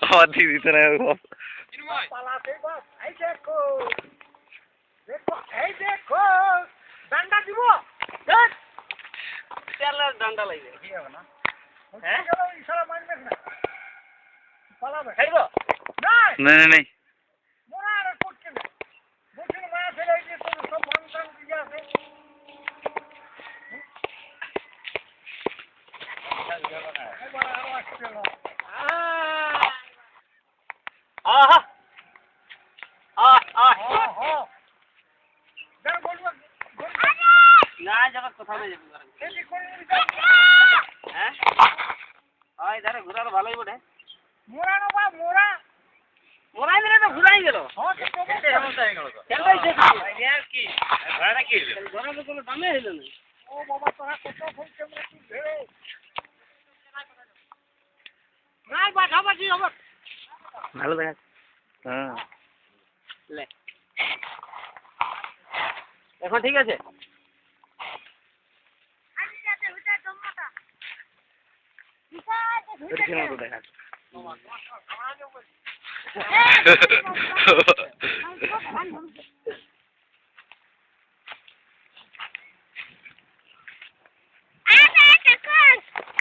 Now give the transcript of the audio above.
আমার দিদি তো না ডান্ডা দিব ডান্ডা লাগবে না হ্যাঁ ইশারা মারবে না পালাবে খাইব না না না মোরা আর করছে না বুঝিন মায়া ফেলে দিয়ে তো সব ভাঙতাম দিয়ে আছে এবার আরো আসছে না আহা না যাবার কোথাও নেই হ্যাঁ হয় দাঁড়া ঘুরানো ভালোই বটে মোরানো বা মোরা মোরাই দিলে তো ঘুরাই গেল কি ভাড়া কি ধরা তো কোনো দামে হইল না ও বাবা তোরা কত ফোন ক্যামেরা কি ধরে নাই বাঁধাবাজি হবে ভালো দেখা হ্যাঁ লে এখন ঠিক আছে দেখা